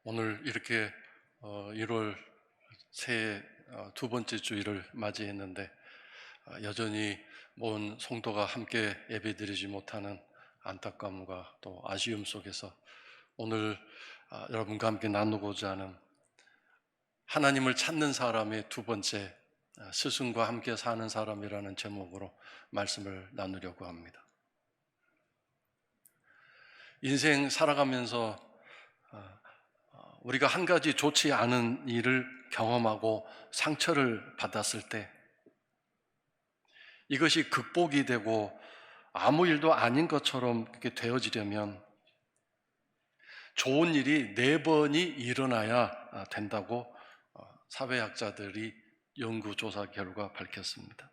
오늘 이렇게 1월 새해 두 번째 주일을 맞이했는데 여전히 모든 성도가 함께 예배드리지 못하는 안타까움과 또 아쉬움 속에서 오늘 여러분과 함께 나누고자 하는 하나님을 찾는 사람의 두 번째 스승과 함께 사는 사람이라는 제목으로 말씀을 나누려고 합니다. 인생 살아가면서 우리가 한 가지 좋지 않은 일을 경험하고 상처를 받았을 때 이것이 극복이 되고 아무 일도 아닌 것처럼 그렇게 되어지려면 좋은 일이 4번이 일어나야 된다고 사회학자들이 연구조사 결과 밝혔습니다.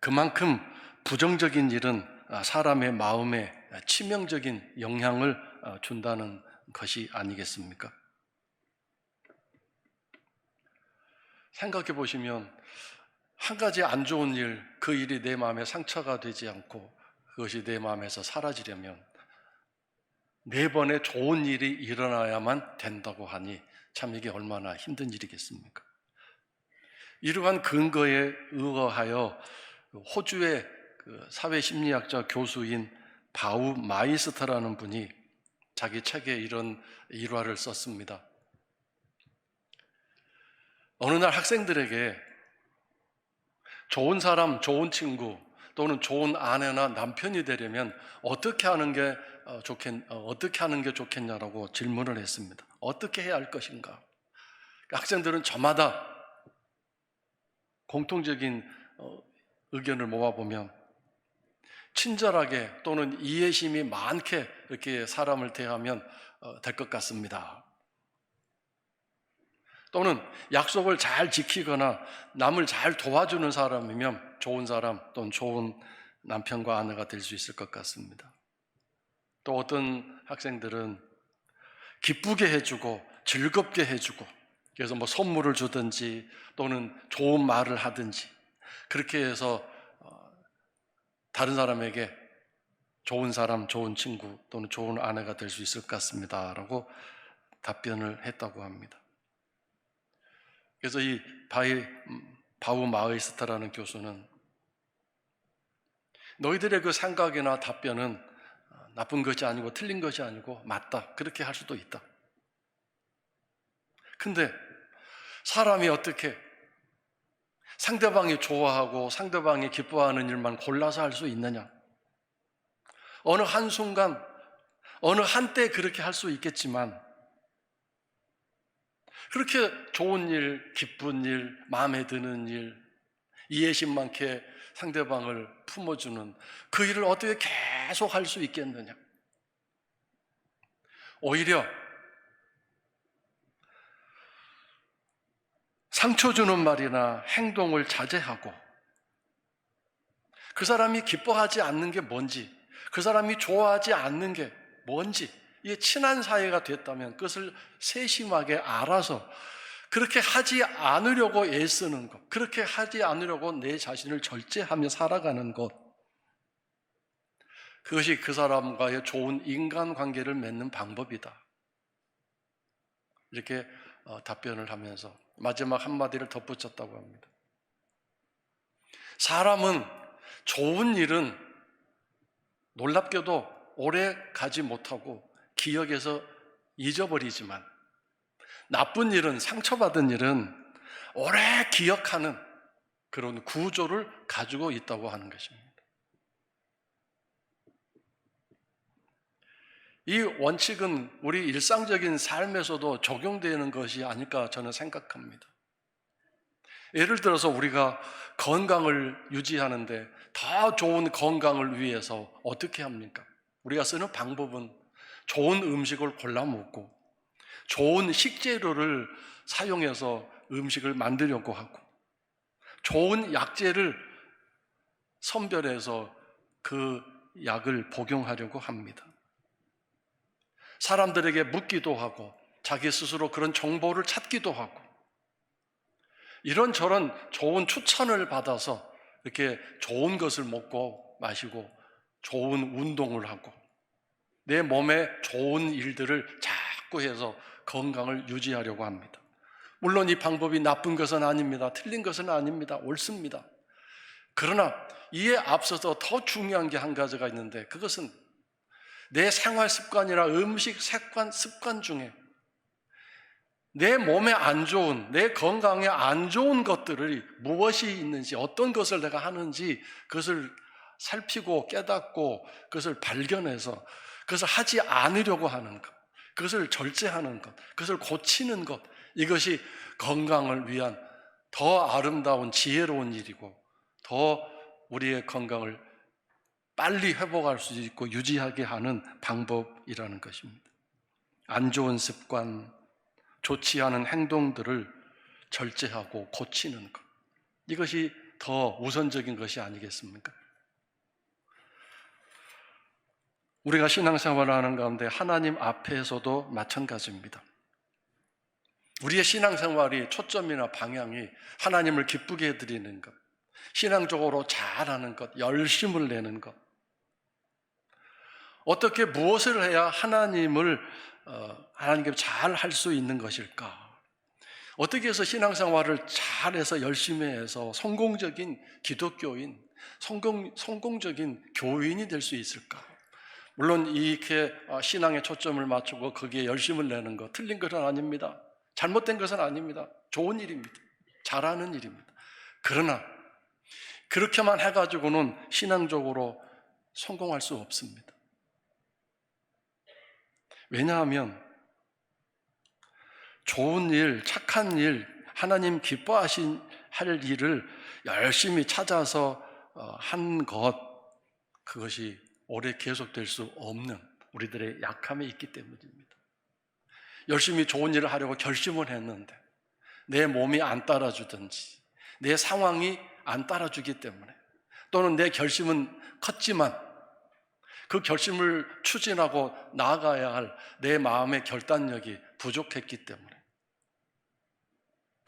그만큼 부정적인 일은 사람의 마음에 치명적인 영향을 준다는 것이 아니겠습니까? 생각해 보시면 한 가지 안 좋은 일, 그 일이 내 마음에 상처가 되지 않고 그것이 내 마음에서 사라지려면 4번의 좋은 일이 일어나야만 된다고 하니 참 이게 얼마나 힘든 일이겠습니까? 이러한 근거에 의거하여 호주의 사회심리학자 교수인 바우 마이스터라는 분이 자기 책에 이런 일화를 썼습니다. 어느 날 학생들에게 좋은 사람, 좋은 친구 또는 좋은 아내나 남편이 되려면 어떻게 하는 게 좋겠냐라고 질문을 했습니다. 어떻게 해야 할 것인가? 학생들은 저마다 공통적인 의견을 모아보면 친절하게 또는 이해심이 많게 이렇게 사람을 대하면 될 것 같습니다. 또는 약속을 잘 지키거나 남을 잘 도와주는 사람이면 좋은 사람 또는 좋은 남편과 아내가 될 수 있을 것 같습니다. 또 어떤 학생들은 기쁘게 해주고 즐겁게 해주고 그래서 뭐 선물을 주든지 또는 좋은 말을 하든지 그렇게 해서 다른 사람에게 좋은 사람, 좋은 친구 또는 좋은 아내가 될 수 있을 것 같습니다 라고 답변을 했다고 합니다. 그래서 이 바우 마이스터라는 교수는 너희들의 그 생각이나 답변은 나쁜 것이 아니고 틀린 것이 아니고 맞다, 그렇게 할 수도 있다. 근데 사람이 어떻게 상대방이 좋아하고 상대방이 기뻐하는 일만 골라서 할 수 있느냐? 어느 한순간, 어느 한때 그렇게 할 수 있겠지만 그렇게 좋은 일, 기쁜 일, 마음에 드는 일, 이해심 많게 상대방을 품어주는 그 일을 어떻게 계속 할 수 있겠느냐? 오히려 상처 주는 말이나 행동을 자제하고 그 사람이 기뻐하지 않는 게 뭔지, 그 사람이 좋아하지 않는 게 뭔지, 이게 친한 사이가 됐다면 그것을 세심하게 알아서 그렇게 하지 않으려고 애쓰는 것, 그렇게 하지 않으려고 내 자신을 절제하며 살아가는 것, 그것이 그 사람과의 좋은 인간관계를 맺는 방법이다. 이렇게 답변을 하면서 마지막 한마디를 덧붙였다고 합니다. 사람은 좋은 일은 놀랍게도 오래 가지 못하고 기억에서 잊어버리지만 나쁜 일은, 상처받은 일은 오래 기억하는 그런 구조를 가지고 있다고 하는 것입니다. 이 원칙은 우리 일상적인 삶에서도 적용되는 것이 아닐까 저는 생각합니다. 예를 들어서 우리가 건강을 유지하는데 더 좋은 건강을 위해서 어떻게 합니까? 우리가 쓰는 방법은 좋은 음식을 골라 먹고 좋은 식재료를 사용해서 음식을 만들려고 하고 좋은 약재를 선별해서 그 약을 복용하려고 합니다. 사람들에게 묻기도 하고 자기 스스로 그런 정보를 찾기도 하고 이런저런 좋은 추천을 받아서 이렇게 좋은 것을 먹고 마시고 좋은 운동을 하고 내 몸에 좋은 일들을 잘 자꾸 해서 건강을 유지하려고 합니다. 물론 이 방법이 나쁜 것은 아닙니다. 틀린 것은 아닙니다. 옳습니다. 그러나 이에 앞서서 더 중요한 게 한 가지가 있는데, 그것은 내 생활 습관이나 음식 습관 중에 내 몸에 안 좋은, 내 건강에 안 좋은 것들이 무엇이 있는지, 어떤 것을 내가 하는지 그것을 살피고 깨닫고 그것을 발견해서 그것을 하지 않으려고 하는 것, 그것을 절제하는 것, 그것을 고치는 것, 이것이 건강을 위한 더 아름다운 지혜로운 일이고 더 우리의 건강을 빨리 회복할 수 있고 유지하게 하는 방법이라는 것입니다. 안 좋은 습관, 좋지 않은 행동들을 절제하고 고치는 것, 이것이 더 우선적인 것이 아니겠습니까? 우리가 신앙생활을 하는 가운데 하나님 앞에서도 마찬가지입니다. 우리의 신앙생활이 초점이나 방향이 하나님을 기쁘게 해드리는 것, 신앙적으로 잘하는 것, 열심을 내는 것, 어떻게 무엇을 해야 하나님께 잘 할 수 있는 것일까? 어떻게 해서 신앙생활을 잘해서 열심히 해서 성공적인 기독교인, 성공적인 교인이 될 수 있을까? 물론 이렇게 신앙에 초점을 맞추고 거기에 열심을 내는 것, 틀린 것은 아닙니다. 잘못된 것은 아닙니다. 좋은 일입니다. 잘하는 일입니다. 그러나 그렇게만 해가지고는 신앙적으로 성공할 수 없습니다. 왜냐하면 좋은 일, 착한 일, 하나님 기뻐하신 할 일을 열심히 찾아서 한 것, 그것이 오래 계속될 수 없는 우리들의 약함이 있기 때문입니다. 열심히 좋은 일을 하려고 결심을 했는데 내 몸이 안 따라주든지 내 상황이 안 따라주기 때문에, 또는 내 결심은 컸지만 그 결심을 추진하고 나아가야 할 내 마음의 결단력이 부족했기 때문에,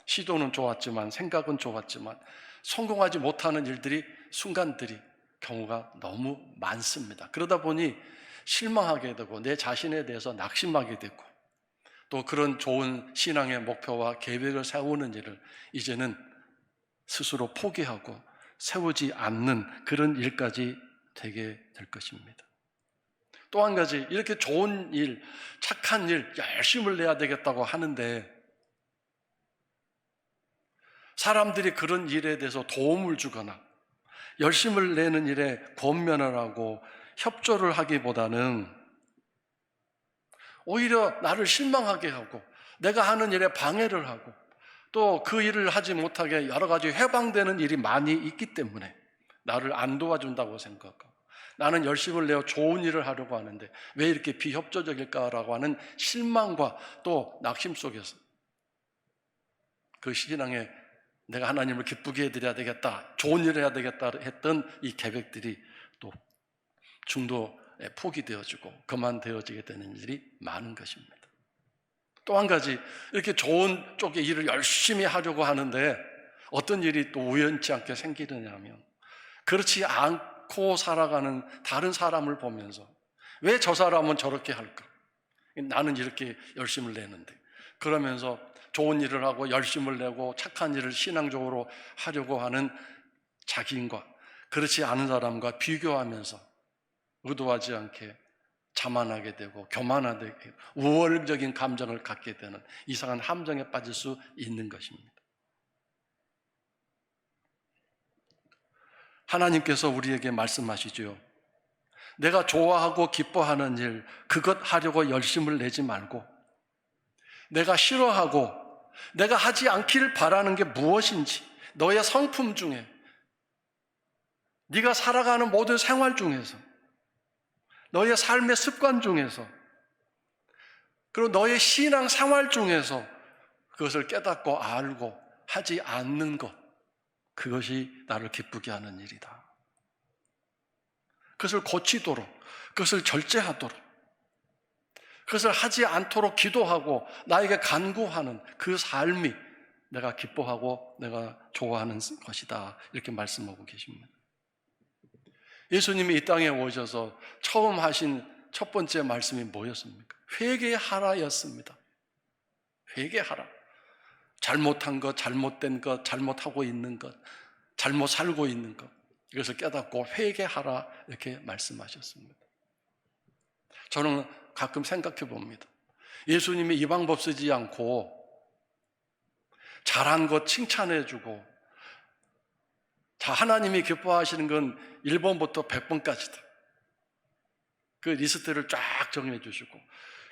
시도는 좋았지만 생각은 좋았지만 성공하지 못하는 일들이, 순간들이, 경우가 너무 많습니다. 그러다 보니 실망하게 되고 내 자신에 대해서 낙심하게 되고, 또 그런 좋은 신앙의 목표와 계획을 세우는 일을 이제는 스스로 포기하고 세우지 않는 그런 일까지 되게 될 것입니다. 또 한 가지, 이렇게 좋은 일, 착한 일, 열심을 내야 되겠다고 하는데 사람들이 그런 일에 대해서 도움을 주거나 열심을 내는 일에 권면을 하고 협조를 하기보다는 오히려 나를 실망하게 하고 내가 하는 일에 방해를 하고 또 그 일을 하지 못하게 여러 가지 해방되는 일이 많이 있기 때문에 나를 안 도와준다고 생각하고, 나는 열심을 내어 좋은 일을 하려고 하는데 왜 이렇게 비협조적일까라고 하는 실망과 또 낙심 속에서 그 신앙에 내가 하나님을 기쁘게 해드려야 되겠다, 좋은 일을 해야 되겠다 했던 이 계획들이 또 중도에 포기되어지고 그만되어지게 되는 일이 많은 것입니다. 또 한 가지, 이렇게 좋은 쪽의 일을 열심히 하려고 하는데 어떤 일이 또 우연치 않게 생기느냐 하면, 그렇지 않고 살아가는 다른 사람을 보면서 왜 저 사람은 저렇게 할까? 나는 이렇게 열심을 내는데, 그러면서 좋은 일을 하고 열심을 내고 착한 일을 신앙적으로 하려고 하는 자기인과 그렇지 않은 사람과 비교하면서 의도하지 않게 자만하게 되고 교만하게 되고 우월적인 감정을 갖게 되는 이상한 함정에 빠질 수 있는 것입니다. 하나님께서 우리에게 말씀하시죠. 내가 좋아하고 기뻐하는 일, 그것 하려고 열심을 내지 말고 내가 싫어하고 내가 하지 않기를 바라는 게 무엇인지, 너의 성품 중에, 네가 살아가는 모든 생활 중에서, 너의 삶의 습관 중에서, 그리고 너의 신앙 생활 중에서 그것을 깨닫고 알고 하지 않는 것, 그것이 나를 기쁘게 하는 일이다. 그것을 고치도록, 그것을 절제하도록, 그것을 하지 않도록 기도하고 나에게 간구하는 그 삶이 내가 기뻐하고 내가 좋아하는 것이다, 이렇게 말씀하고 계십니다. 예수님이 이 땅에 오셔서 처음 하신 첫 번째 말씀이 뭐였습니까? 회개하라였습니다. 회개하라. 잘못한 것, 잘못된 것, 잘못하고 있는 것, 잘못 살고 있는 것, 이것을 깨닫고 회개하라 이렇게 말씀하셨습니다. 저는 가끔 생각해 봅니다. 예수님이 이 방법 쓰지 않고 잘한 것 칭찬해주고, 자, 하나님이 기뻐하시는 건 1번부터 100번까지다. 그 리스트를 쫙 정해 주시고,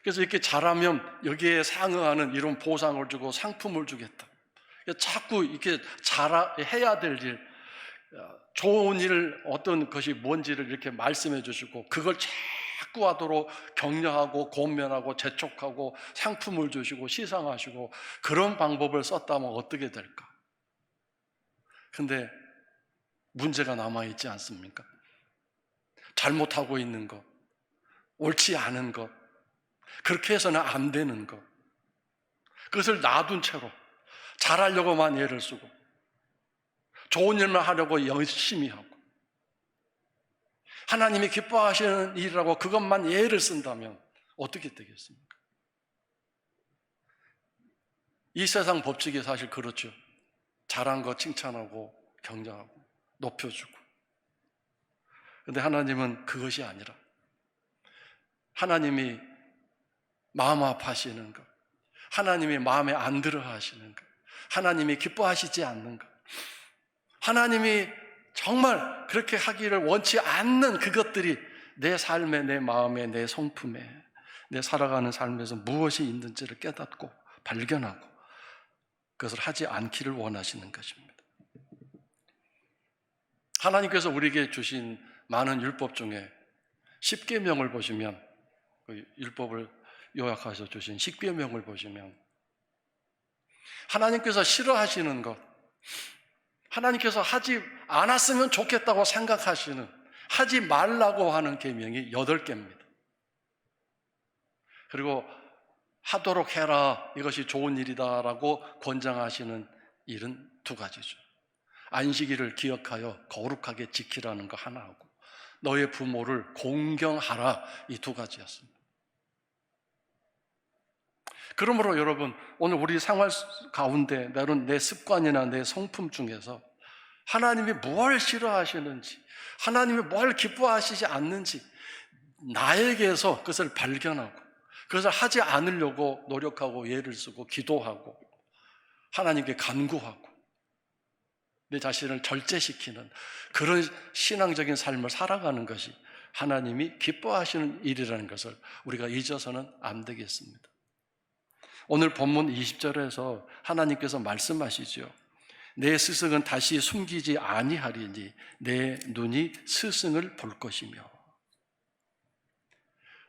그래서 이렇게 잘하면 여기에 상응하는 이런 보상을 주고 상품을 주겠다. 자꾸 이렇게 해야 될 일, 좋은 일, 어떤 것이 뭔지를 이렇게 말씀해 주시고, 그걸 자꾸 하도록 격려하고 권면하고 재촉하고 상품을 주시고 시상하시고, 그런 방법을 썼다면 어떻게 될까? 근데 문제가 남아있지 않습니까? 잘못하고 있는 것, 옳지 않은 것, 그렇게 해서는 안 되는 것, 그것을 놔둔 채로 잘하려고만 애를 쓰고 좋은 일만 하려고 열심히 하고 하나님이 기뻐하시는 일이라고 그것만 애를 쓴다면 어떻게 되겠습니까? 이 세상 법칙이 사실 그렇죠. 잘한 거 칭찬하고 격려하고 높여주고. 그런데 하나님은 그것이 아니라 하나님이 마음 아파하시는 것, 하나님이 마음에 안 들어 하시는 것, 하나님이 기뻐하시지 않는 것, 하나님이 정말 그렇게 하기를 원치 않는 그것들이 내 삶에, 내 마음에, 내 성품에, 내 살아가는 삶에서 무엇이 있는지를 깨닫고 발견하고 그것을 하지 않기를 원하시는 것입니다. 하나님께서 우리에게 주신 많은 율법 중에 10계명을 보시면, 그 율법을 요약해서 주신 10계명을 보시면 하나님께서 싫어하시는 것, 하나님께서 하지 않았으면 좋겠다고 생각하시는, 하지 말라고 하는 계명이 8개입니다. 그리고 하도록 해라, 이것이 좋은 일이다라고 권장하시는 일은 2가지죠. 안식일을 기억하여 거룩하게 지키라는 거 하나하고, 너의 부모를 공경하라, 이 2가지였습니다. 그러므로 여러분, 오늘 우리 생활 가운데 내 습관이나 내 성품 중에서 하나님이 뭘 싫어하시는지, 하나님이 뭘 기뻐하시지 않는지 나에게서 그것을 발견하고 그것을 하지 않으려고 노력하고 예를 쓰고 기도하고 하나님께 간구하고 내 자신을 절제시키는 그런 신앙적인 삶을 살아가는 것이 하나님이 기뻐하시는 일이라는 것을 우리가 잊어서는 안 되겠습니다. 오늘 본문 20절에서 하나님께서 말씀하시죠. 내 스승은 다시 숨기지 아니하리니 내 눈이 스승을 볼 것이며.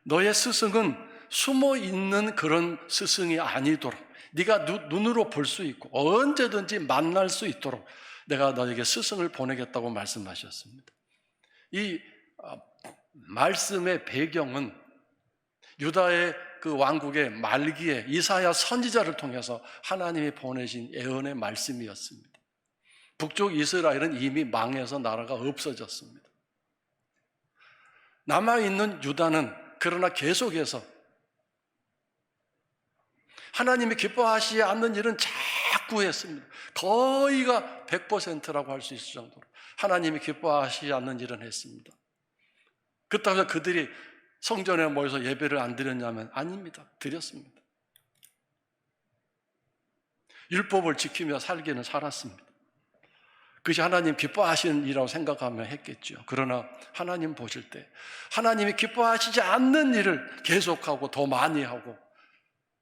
너의 스승은 숨어 있는 그런 스승이 아니도록, 네가 눈으로 볼 수 있고 언제든지 만날 수 있도록 내가 너에게 스승을 보내겠다고 말씀하셨습니다. 이 말씀의 배경은 유다의 그 왕국의 말기에 이사야 선지자를 통해서 하나님이 보내신 예언의 말씀이었습니다. 북쪽 이스라엘은 이미 망해서 나라가 없어졌습니다. 남아있는 유다는 그러나 계속해서 하나님이 기뻐하시지 않는 일은 자꾸 했습니다. 거의가 100%라고 할 수 있을 정도로 하나님이 기뻐하시지 않는 일은 했습니다. 그렇다고 해서 그들이 성전에 모여서 예배를 안 드렸냐면 아닙니다. 드렸습니다. 율법을 지키며 살기는 살았습니다. 그것이 하나님 기뻐하시는 일이라고 생각하며 했겠죠. 그러나 하나님 보실 때 하나님이 기뻐하시지 않는 일을 계속하고 더 많이 하고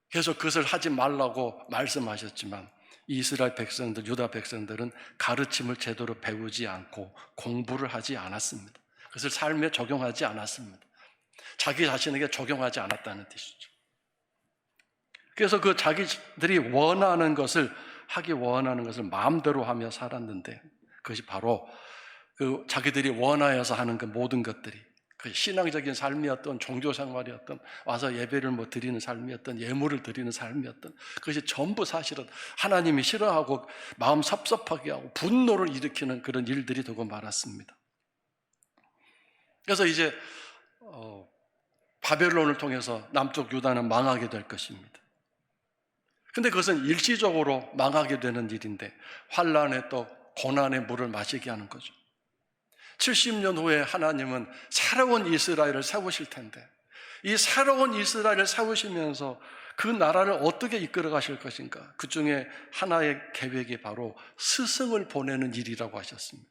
계속 그것을 하지 말라고 말씀하셨지만 이스라엘 백성들, 유다 백성들은 가르침을 제대로 배우지 않고 공부를 하지 않았습니다. 그것을 삶에 적용하지 않았습니다. 자기 자신에게 적용하지 않았다는 뜻이죠. 그래서 그 자기들이 원하는 것을 하기 원하는 것을 마음대로 하며 살았는데 그것이 바로 그 자기들이 원하여서 하는 그 모든 것들이 그 신앙적인 삶이었던 종교 생활이었던 와서 예배를 드리는 삶이었던 예물을 드리는 삶이었던 그것이 전부 사실은 하나님이 싫어하고 마음 섭섭하게 하고 분노를 일으키는 그런 일들이 되고 말았습니다. 그래서 이제 바벨론을 통해서 남쪽 유다는 망하게 될 것입니다. 근데 그것은 일시적으로 망하게 되는 일인데 환난의 또 고난의 물을 마시게 하는 거죠. 70년 후에 하나님은 새로운 이스라엘을 세우실 텐데 이 새로운 이스라엘을 세우시면서 그 나라를 어떻게 이끌어 가실 것인가? 그 중에 하나의 계획이 바로 스승을 보내는 일이라고 하셨습니다.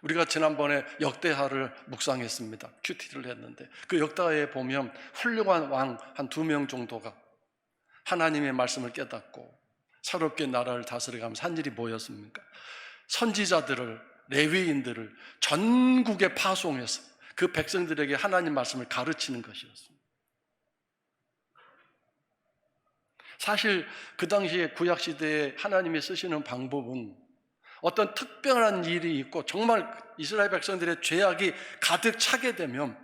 우리가 지난번에 역대하를 묵상했습니다. 큐티를 했는데 그 역대하에 보면 훌륭한 왕 한 2명 정도가 하나님의 말씀을 깨닫고 새롭게 나라를 다스려가면서 한 일이 뭐였습니까? 선지자들을, 레위인들을 전국에 파송해서 그 백성들에게 하나님 말씀을 가르치는 것이었습니다. 사실 그 당시에 구약시대에 하나님이 쓰시는 방법은 어떤 특별한 일이 있고 정말 이스라엘 백성들의 죄악이 가득 차게 되면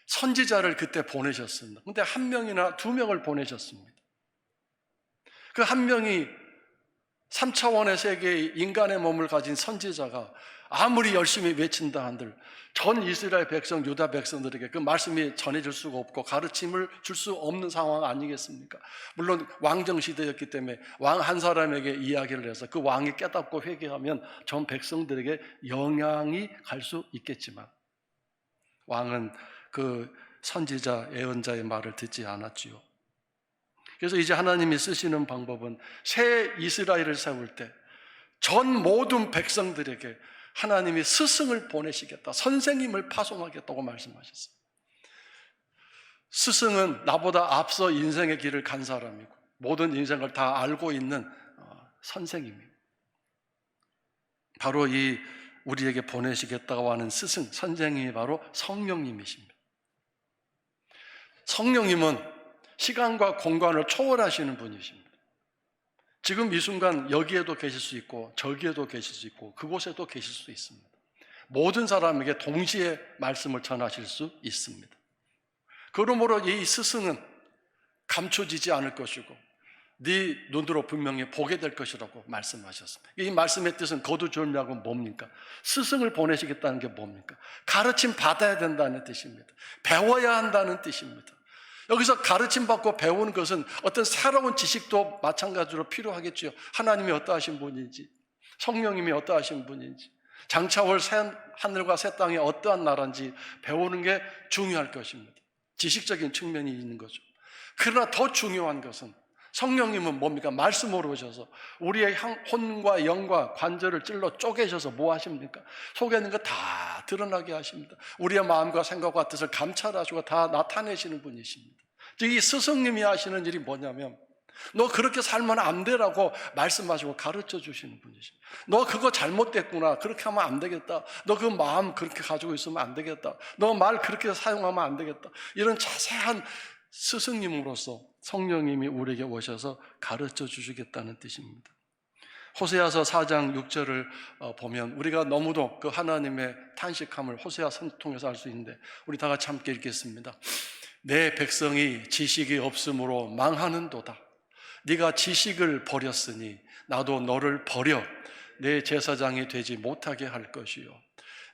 선지자를 그때 보내셨습니다. 근데 1명이나 2명을 보내셨습니다. 그 1명이 3차원의 세계의 인간의 몸을 가진 선지자가 아무리 열심히 외친다 한들 전 이스라엘 백성, 유다 백성들에게 그 말씀이 전해질 수가 없고 가르침을 줄 수 없는 상황 아니겠습니까? 물론 왕정시대였기 때문에 왕 한 사람에게 이야기를 해서 그 왕이 깨닫고 회개하면 전 백성들에게 영향이 갈 수 있겠지만 왕은 그 선지자, 예언자의 말을 듣지 않았지요. 그래서 이제 하나님이 쓰시는 방법은 새 이스라엘을 세울 때 전 모든 백성들에게 하나님이 스승을 보내시겠다, 선생님을 파송하겠다고 말씀하셨어요. 스승은 나보다 앞서 인생의 길을 간 사람이고 모든 인생을 다 알고 있는 선생님이에요. 바로 이 우리에게 보내시겠다고 하는 스승, 선생님이 바로 성령님이십니다. 성령님은 시간과 공간을 초월하시는 분이십니다. 지금 이 순간 여기에도 계실 수 있고 저기에도 계실 수 있고 그곳에도 계실 수 있습니다. 모든 사람에게 동시에 말씀을 전하실 수 있습니다. 그러므로 이 스승은 감춰지지 않을 것이고 네 눈으로 분명히 보게 될 것이라고 말씀하셨습니다. 이 말씀의 뜻은 거두절미하고 뭡니까? 스승을 보내시겠다는 게 뭡니까? 가르침 받아야 된다는 뜻입니다. 배워야 한다는 뜻입니다. 여기서 가르침 받고 배우는 것은 어떤 새로운 지식도 마찬가지로 필요하겠죠. 하나님이 어떠하신 분인지, 성령님이 어떠하신 분인지, 장차올 새 하늘과 새 땅이 어떠한 나라인지 배우는 게 중요할 것입니다. 지식적인 측면이 있는 거죠. 그러나 더 중요한 것은 성령님은 뭡니까? 말씀으로 오셔서 우리의 혼과 영과 관절을 찔러 쪼개셔서 뭐 하십니까? 속에 있는 거 다 드러나게 하십니다. 우리의 마음과 생각과 뜻을 감찰하시고 다 나타내시는 분이십니다. 즉 이 스승님이 하시는 일이 뭐냐면 너 그렇게 살면 안 되라고 말씀하시고 가르쳐 주시는 분이십니다. 너 그거 잘못됐구나. 그렇게 하면 안 되겠다. 너 그 마음 그렇게 가지고 있으면 안 되겠다. 너 말 그렇게 사용하면 안 되겠다. 이런 자세한 스승님으로서 성령님이 우리에게 오셔서 가르쳐 주시겠다는 뜻입니다. 호세아서 4장 6절을 보면 우리가 너무도 그 하나님의 탄식함을 호세아서 통해서 알 수 있는데 우리 다 같이 함께 읽겠습니다. 내 백성이 지식이 없으므로 망하는도다. 네가 지식을 버렸으니 나도 너를 버려 내 제사장이 되지 못하게 할 것이요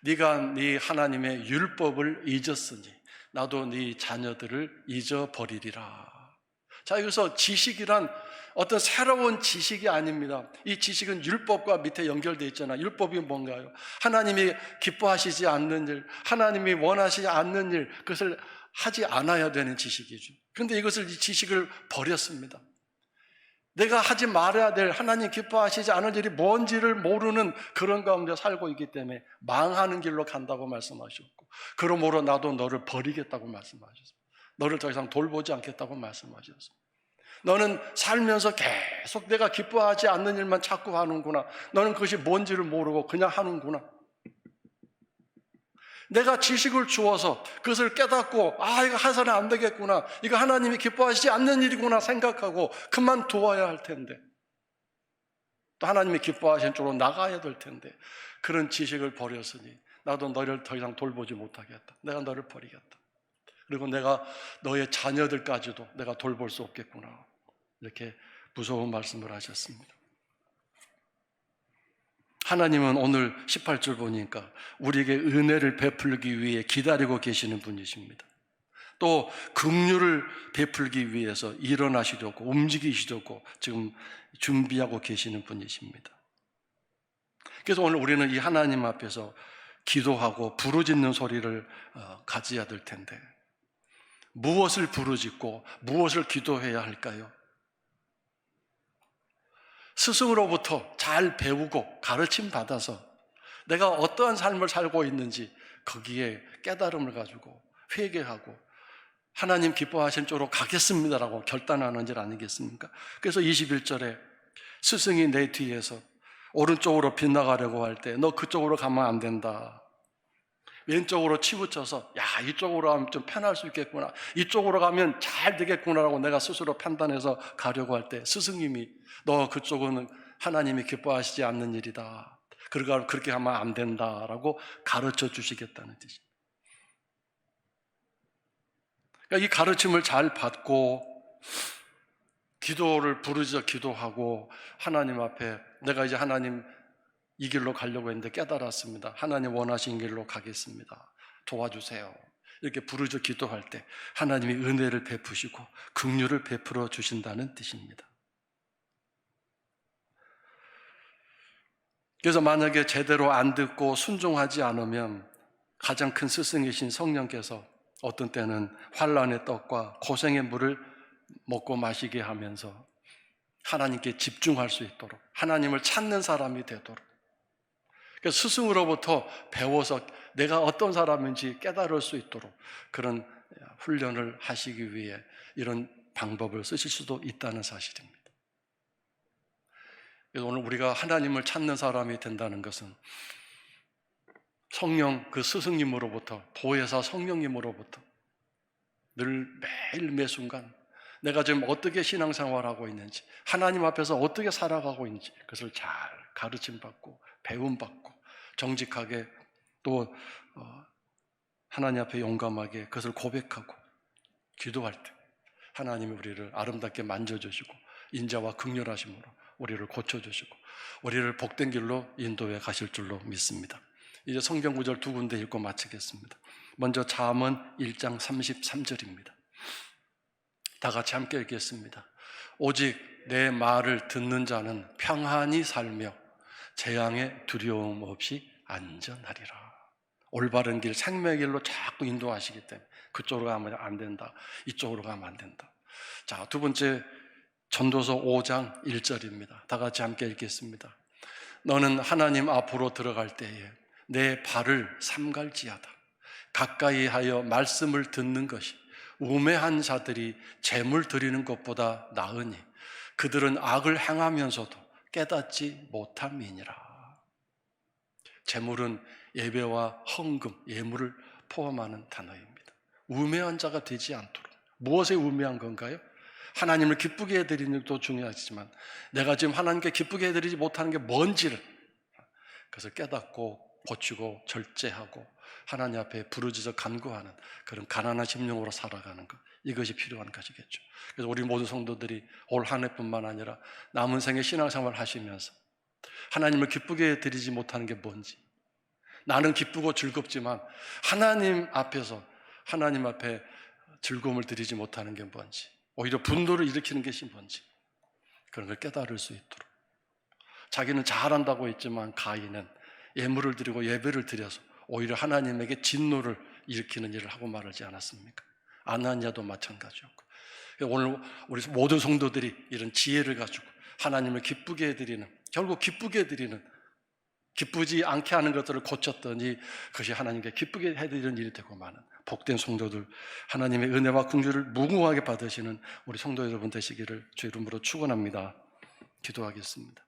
네가 네 하나님의 율법을 잊었으니 나도 네 자녀들을 잊어버리리라. 자, 여기서 지식이란 어떤 새로운 지식이 아닙니다. 이 지식은 율법과 밑에 연결되어 있잖아요. 율법이 뭔가요? 하나님이 기뻐하시지 않는 일, 하나님이 원하시지 않는 일, 그것을 하지 않아야 되는 지식이죠. 그런데 이것을, 이 지식을 버렸습니다. 내가 하지 말아야 될, 하나님 기뻐하시지 않을 일이 뭔지를 모르는 그런 가운데 살고 있기 때문에 망하는 길로 간다고 말씀하셨고, 그러므로 나도 너를 버리겠다고 말씀하셨습니다. 너를 더 이상 돌보지 않겠다고 말씀하셨습니다. 너는 살면서 계속 내가 기뻐하지 않는 일만 자꾸 하는구나. 너는 그것이 뭔지를 모르고 그냥 하는구나. 내가 지식을 주어서 그것을 깨닫고 이거 해서는 안 되겠구나, 이거 하나님이 기뻐하시지 않는 일이구나 생각하고 그만두어야 할 텐데, 또 하나님이 기뻐하시는 쪽으로 나가야 될 텐데 그런 지식을 버렸으니 나도 너를 더 이상 돌보지 못하겠다. 내가 너를 버리겠다. 그리고 내가 너의 자녀들까지도 내가 돌볼 수 없겠구나. 이렇게 무서운 말씀을 하셨습니다. 하나님은 오늘 18절 보니까 우리에게 은혜를 베풀기 위해 기다리고 계시는 분이십니다. 또 긍휼을 베풀기 위해서 일어나시려고 움직이시려고 지금 준비하고 계시는 분이십니다. 그래서 오늘 우리는 이 하나님 앞에서 기도하고 부르짖는 소리를 가져야 될 텐데, 무엇을 부르짖고 무엇을 기도해야 할까요? 스승으로부터 잘 배우고 가르침 받아서 내가 어떠한 삶을 살고 있는지 거기에 깨달음을 가지고 회개하고 하나님 기뻐하신 쪽으로 가겠습니다라고 결단하는 일 아니겠습니까? 그래서 21절에 스승이 내 뒤에서 오른쪽으로 빗나가려고 할 때 너 그쪽으로 가면 안 된다. 왼쪽으로 치우쳐서 야, 이쪽으로 가면 좀 편할 수 있겠구나, 이쪽으로 가면 잘 되겠구나라고 내가 스스로 판단해서 가려고 할 때 스승님이 너 그쪽은 하나님이 기뻐하시지 않는 일이다, 그러니까 그렇게 하면 안 된다라고 가르쳐 주시겠다는 뜻입니다. 그러니까 이 가르침을 잘 받고 기도를 부르짖어 기도하고 하나님 앞에 내가 이제 하나님 이 길로 가려고 했는데 깨달았습니다, 하나님 원하신 길로 가겠습니다, 도와주세요, 이렇게 부르짖어 기도할 때 하나님이 은혜를 베푸시고 긍휼을 베풀어 주신다는 뜻입니다. 그래서 만약에 제대로 안 듣고 순종하지 않으면 가장 큰 스승이신 성령께서 어떤 때는 환난의 떡과 고생의 물을 먹고 마시게 하면서 하나님께 집중할 수 있도록, 하나님을 찾는 사람이 되도록, 그래서 스승으로부터 배워서 내가 어떤 사람인지 깨달을 수 있도록 그런 훈련을 하시기 위해 이런 방법을 쓰실 수도 있다는 사실입니다. 그래서 오늘 우리가 하나님을 찾는 사람이 된다는 것은 성령, 그 스승님으로부터, 보혜사 성령님으로부터 늘 매일 매 순간 내가 지금 어떻게 신앙생활하고 있는지, 하나님 앞에서 어떻게 살아가고 있는지 그것을 잘 가르침받고 배움받고 정직하게 또 하나님 앞에 용감하게 그것을 고백하고 기도할 때 하나님이 우리를 아름답게 만져주시고 인자와 긍휼하심으로 우리를 고쳐주시고 우리를 복된 길로 인도해 가실 줄로 믿습니다. 이제 성경 구절 두 군데 읽고 마치겠습니다. 먼저 잠언 1장 33절입니다. 다 같이 함께 읽겠습니다. 오직 내 말을 듣는 자는 평안히 살며 재앙에 두려움 없이 안전하리라. 올바른 길, 생명의 길로 자꾸 인도하시기 때문에 그쪽으로 가면 안 된다, 이쪽으로 가면 안 된다. 자, 두 번째 전도서 5장 1절입니다. 다 같이 함께 읽겠습니다. 너는 하나님 앞으로 들어갈 때에 내 발을 삼갈지어다. 가까이 하여 말씀을 듣는 것이 우매한 자들이 재물 드리는 것보다 나으니 그들은 악을 행하면서도 깨닫지 못함이니라. 재물은 예배와 헌금, 예물을 포함하는 단어입니다. 우매한 자가 되지 않도록. 무엇에 우매한 건가요? 하나님을 기쁘게 해드리는 것도 중요하지만 내가 지금 하나님께 기쁘게 해드리지 못하는 게 뭔지를 그것을 깨닫고 고치고 절제하고 하나님 앞에 부르짖어 간구하는 그런 가난한 심령으로 살아가는 것, 이것이 필요한 것이겠죠. 그래서 우리 모든 성도들이 올 한 해뿐만 아니라 남은 생에 신앙생활 하시면서 하나님을 기쁘게 해드리지 못하는 게 뭔지, 나는 기쁘고 즐겁지만 하나님 앞에서 하나님 앞에 즐거움을 드리지 못하는 게 뭔지, 오히려 분노를 일으키는 것이 뭔지 그런 걸 깨달을 수 있도록. 자기는 잘한다고 했지만 가인은 예물을 드리고 예배를 드려서 오히려 하나님에게 진노를 일으키는 일을 하고 말하지 않았습니까? 아나니아도 마찬가지였고. 오늘 우리 모든 성도들이 이런 지혜를 가지고 하나님을 기쁘게 해드리는, 결국 기쁘게 해드리는, 기쁘지 않게 하는 것들을 고쳤더니 그것이 하나님께 기쁘게 해드리는 일이 되고 마는 복된 성도들, 하나님의 은혜와 긍휼을 무궁하게 받으시는 우리 성도 여러분 되시기를 주 이름으로 축원합니다. 기도하겠습니다.